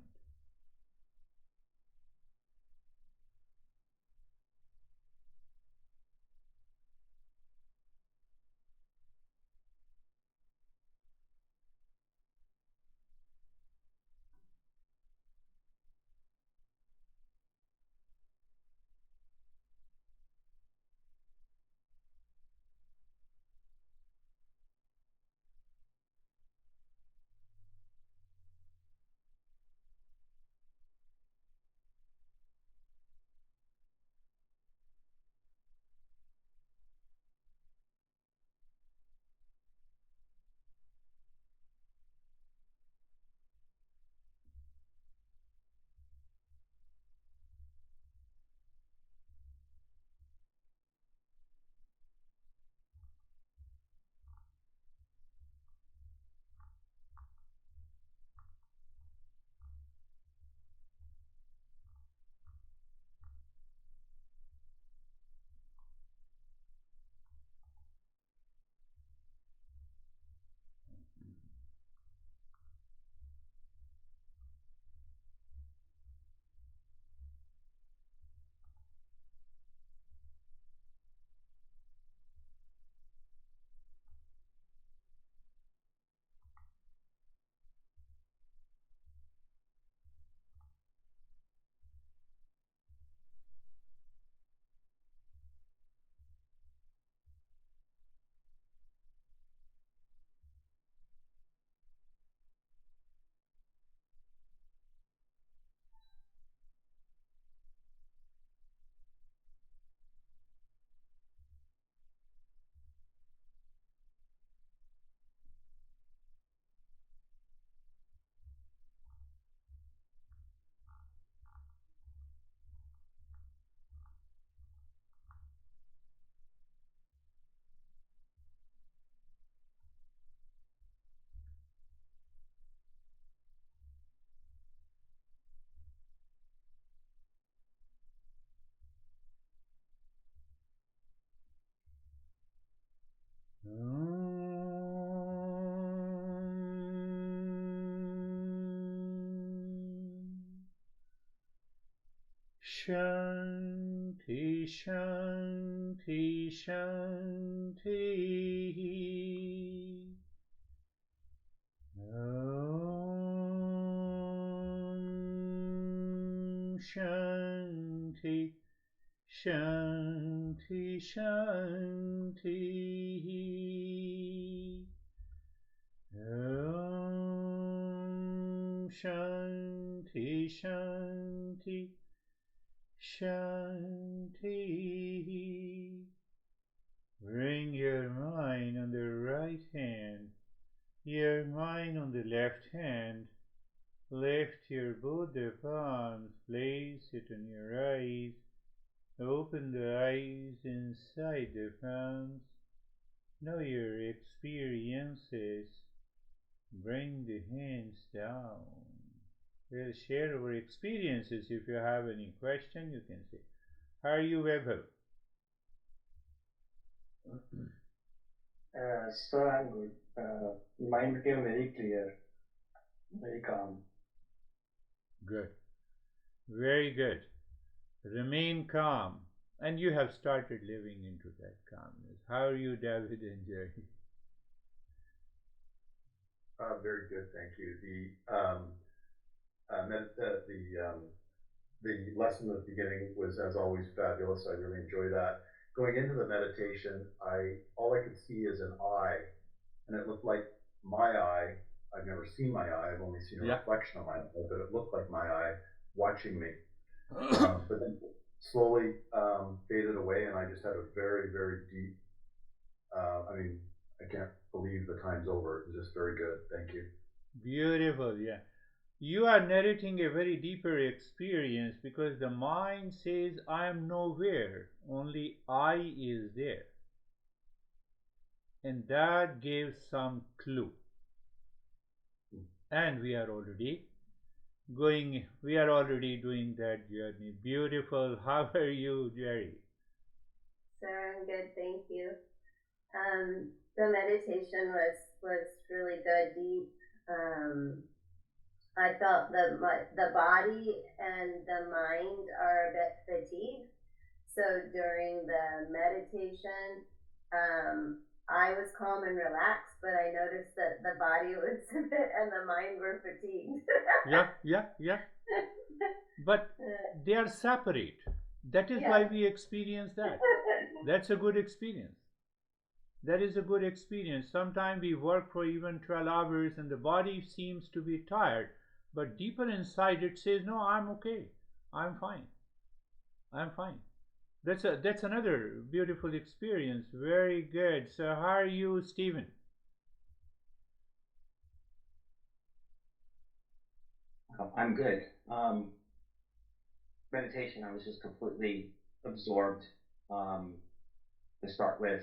Shanti, Shanti, Shanti. Om Shanti, Shanti, Shanti. Om Shanti, Shanti, Shanti. Bring your mind on the right hand, your mind on the left hand. Lift your both the palms, place it on your eyes. Open the eyes inside the palms. Know your experiences. Bring the hands down. We'll share our experiences. If you have any question, you can say. How are you, Webel? Sir, I'm good. Mind became very clear, very calm. Good. Very good. Remain calm. And you have started living into that calmness. How are you, David and Jerry? Very good, thank you. The lesson at the beginning was, as always, fabulous. I really enjoy that. Going into the meditation, all I could see is an eye, and it looked like my eye. I've never seen my eye. I've only seen a Yeah. reflection of my eye, but it looked like my eye watching me. But then slowly faded away, and I just had a very, very deep. I mean, I can't believe the time's over. It was just very good. Thank you. Beautiful, yeah. You are narrating a very deeper experience because the mind says, I am nowhere, only I is there. And that gives some clue. And we are already doing that journey. Beautiful. How are you, Jerry? Sir, I'm good, thank you. The meditation was really good, deep. I felt the body and the mind are a bit fatigued. So during the meditation, I was calm and relaxed, but I noticed that the body was a bit and the mind were fatigued. Yeah. But they are separate. That is why we experience that. That's a good experience. That is a good experience. Sometimes we work for even 12 hours and the body seems to be tired, but deeper inside it says, no, I'm okay. I'm fine. I'm fine. That's another beautiful experience. Very good. So how are you, Stephen? I'm good. Meditation, I was just completely absorbed. To start with,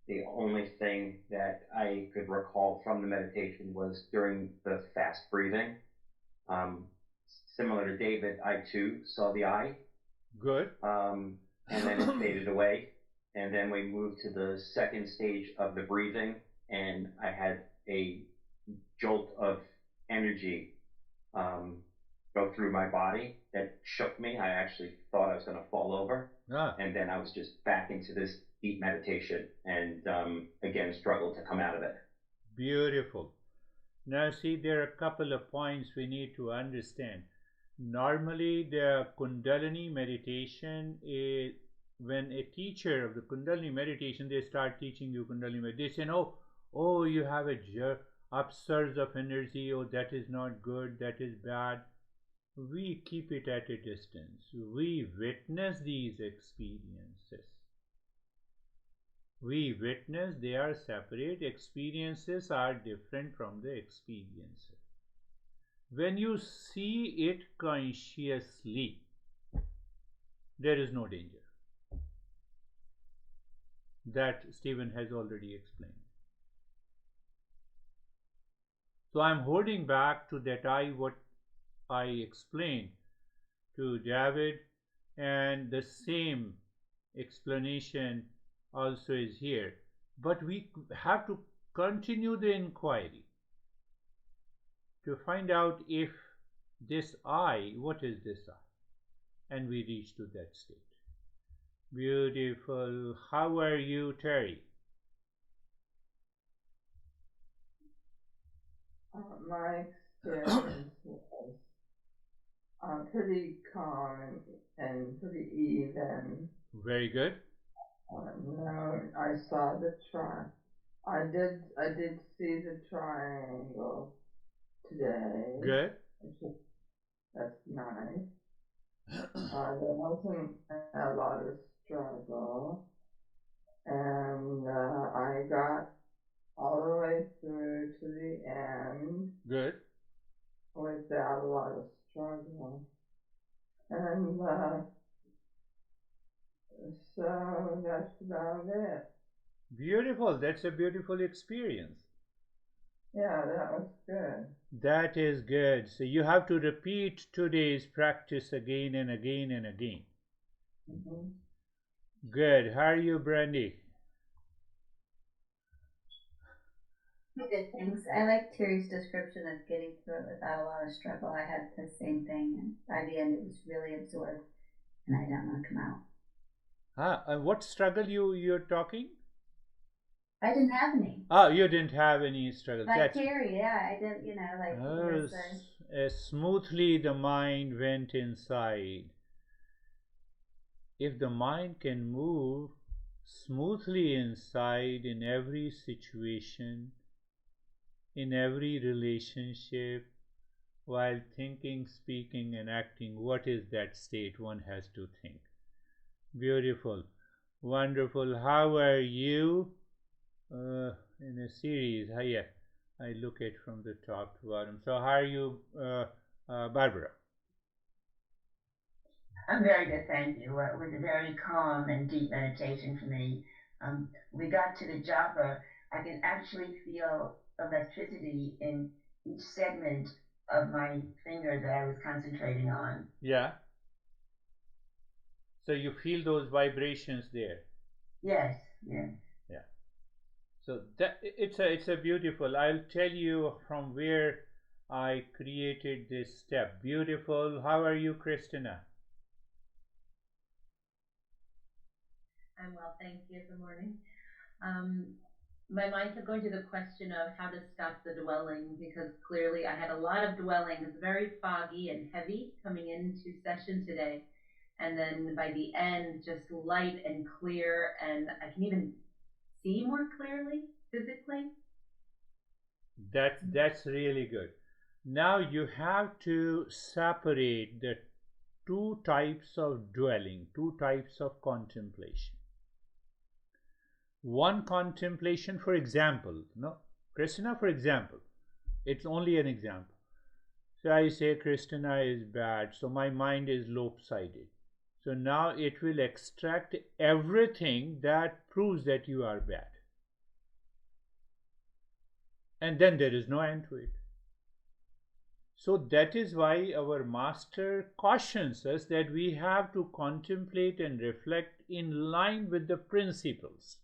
the only thing that I could recall from the meditation was during the fast breathing. Similar to David, I too saw the eye. Good. And then it faded away. And then we moved to the second stage of the breathing, and I had a jolt of energy go through my body that shook me. I actually thought I was going to fall over. And then I was just back into this deep meditation and again struggled to come out of it. Beautiful. Now, see, there are a couple of points we need to understand. Normally, the Kundalini meditation is when a teacher of the Kundalini meditation, they start teaching you Kundalini meditation. Oh, you have a upsurge of energy. Oh, that is not good. That is bad. We keep it at a distance. We witness these experiences. We witness they are separate. Experiences are different from the experiences. When you see it consciously, there is no danger. That Stephen has already explained. So I'm holding back to that what I explained to David, and the same explanation also is here. But we have to continue the inquiry to find out if this I, what is this I? And we reach to that state. Beautiful. How are you, Terry? My experience was pretty calm and pretty even. Very good. No, I saw the I did see the triangle today. Good. That's nice. There wasn't a lot of struggle, and I got all the way through to the end. Good. Without a lot of struggle. And so that's about it. Beautiful. That's a beautiful experience. Yeah, that was good. That is good. So you have to repeat today's practice again and again and again. Good. How are you, Brandy? Good, thanks. I like Terry's description of getting through it without a lot of struggle. I had the same thing, and by the end, it was really absorbed, and I didn't want to come out. What struggle you're talking? I didn't have any. Oh, you didn't have any struggle. Like Terry, yeah, I didn't. Like smoothly the mind went inside. If the mind can move smoothly inside in every situation, in every relationship, while thinking, speaking, and acting, what is that state? One has to think. Beautiful, wonderful. How are you? In a series, yeah, I look at from the top to bottom. So, how are you, Barbara? I'm very good, thank you. It was a very calm and deep meditation for me. We got to the japa. I can actually feel electricity in each segment of my finger that I was concentrating on. Yeah. So you feel those vibrations there. Yes. Yes. Yeah. So that it's a beautiful. I'll tell you from where I created this step. Beautiful. How are you, Christina? I'm well, thank you. Good morning. My mind kept going to the question of how to stop the dwelling, because clearly I had a lot of dwelling. It's very foggy and heavy coming into session today. And then by the end, just light and clear, and I can even see more clearly physically. That's really good. Now you have to separate the two types of dwelling, two types of contemplation. One contemplation, for example, no, Christina, for example, it's only an example. So I say Christina is bad, so my mind is lopsided. So now it will extract everything that proves that you are bad. And then there is no end to it. So that is why our master cautions us that we have to contemplate and reflect in line with the principles.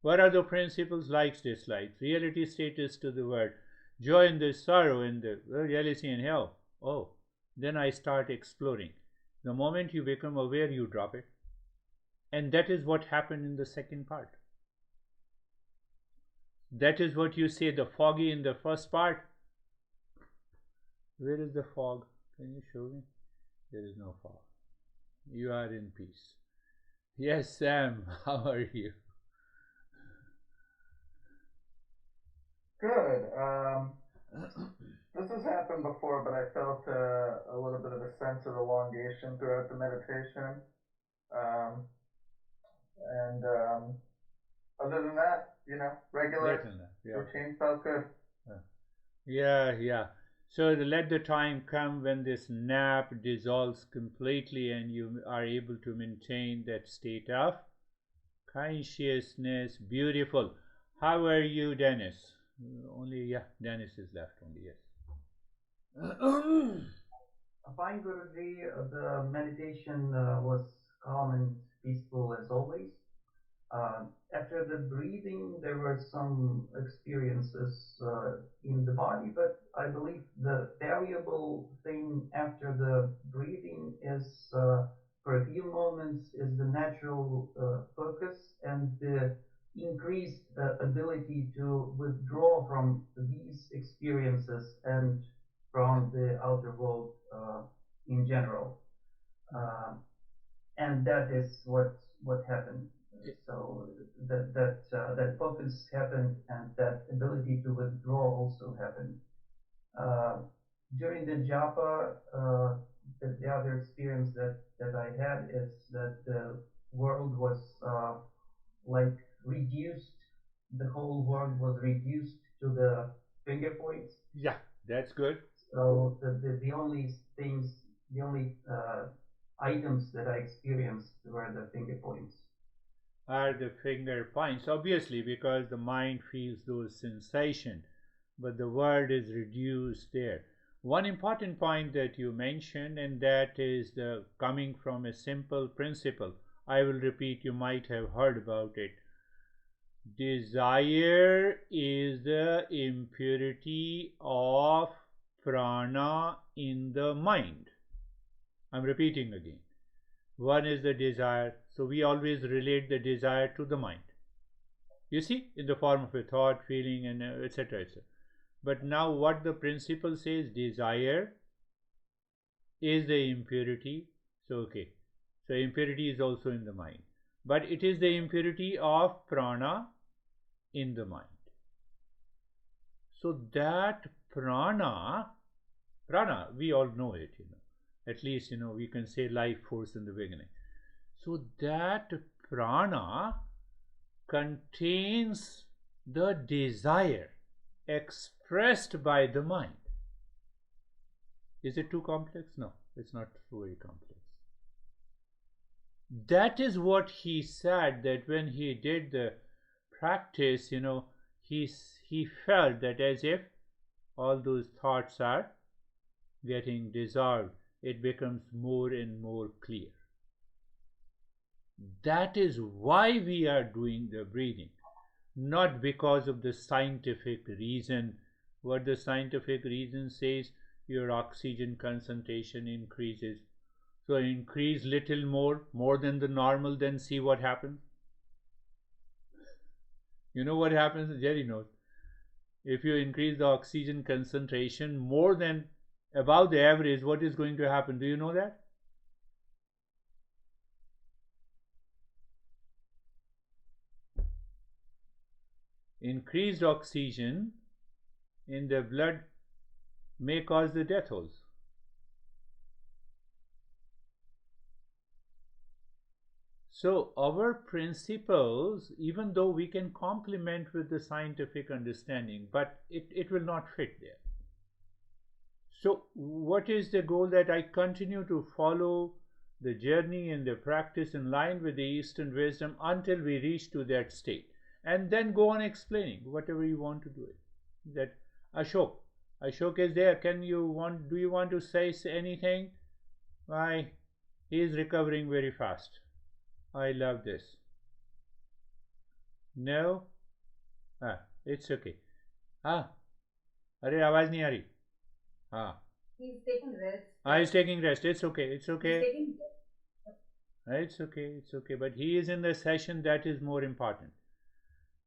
What are the principles? Likes, dislikes, reality, status to the word, joy in the sorrow, in the jealousy and hell. Oh, then I start exploring. The moment you become aware, you drop it. And that is what happened in the second part. That is what you say, the foggy in the first part. Where is the fog? Can you show me? There is no fog. You are in peace. Yes, Sam, how are you? Good. This has happened before, but I felt a little bit of a sense of elongation throughout the meditation. Other than that, regular routine felt good. Yeah. So let the time come when this nap dissolves completely and you are able to maintain that state of consciousness. Beautiful. How are you, Dennis? Dennis is left only, yes. Fine, Guruji. The meditation was calm and peaceful as always. After the breathing, there were some experiences in the body, but I believe the valuable thing after the breathing is, for a few moments, is the natural focus and the increased ability to withdraw from these experiences and from the outer world in general. And that is what happened. So that focus happened, and that ability to withdraw also happened. During the japa, the other experience that I had is that the world was like reduced. The whole world was reduced to the finger points. Yeah, that's good. So the only things, the only items that I experienced were the finger points. Are the finger points, obviously, because the mind feels those sensations, but the world is reduced there. One important point that you mentioned, and that is the coming from a simple principle. I will repeat, you might have heard about it. Desire is the impurity of prana in the mind. I'm repeating again. One is the desire, so we always relate the desire to the mind. You see, in the form of a thought, feeling, and etc. etc. But now what the principle says, desire is the impurity. So okay, so impurity is also in the mind, but it is the impurity of prana in the mind. So that prana, we all know it, at least we can say life force in the beginning. So that prana contains the desire expressed by the mind. Is it too complex? No, it's not very complex. That is what he said, that when he did the practice, he felt that as if all those thoughts are getting dissolved, it becomes more and more clear. That is why we are doing the breathing, not because of the scientific reason. What the scientific reason says, your oxygen concentration increases. So increase little more than the normal, then see what happens. You know what happens? Jerry knows. If you increase the oxygen concentration more than above the average, what is going to happen? Do you know that? Increased oxygen in the blood may cause the death also. So our principles, even though we can complement with the scientific understanding, but it will not fit there. So what is the goal? That I continue to follow the journey and the practice in line with the Eastern wisdom until we reach to that state, and then go on explaining whatever you want to do it. That Ashok is there. Do you want to say anything? Why, he is recovering very fast. I love this. No? It's okay. अरे आवाज नहीं आ रही. He's taking rest. He's taking rest. It's okay. He's taking It's okay. But he is in the session. That is more important.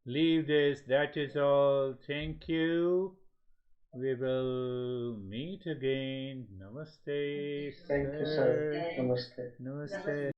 Leave this. That is all. Thank you. We will meet again. Namaste. Thank you, sir. Namaste. Namaste.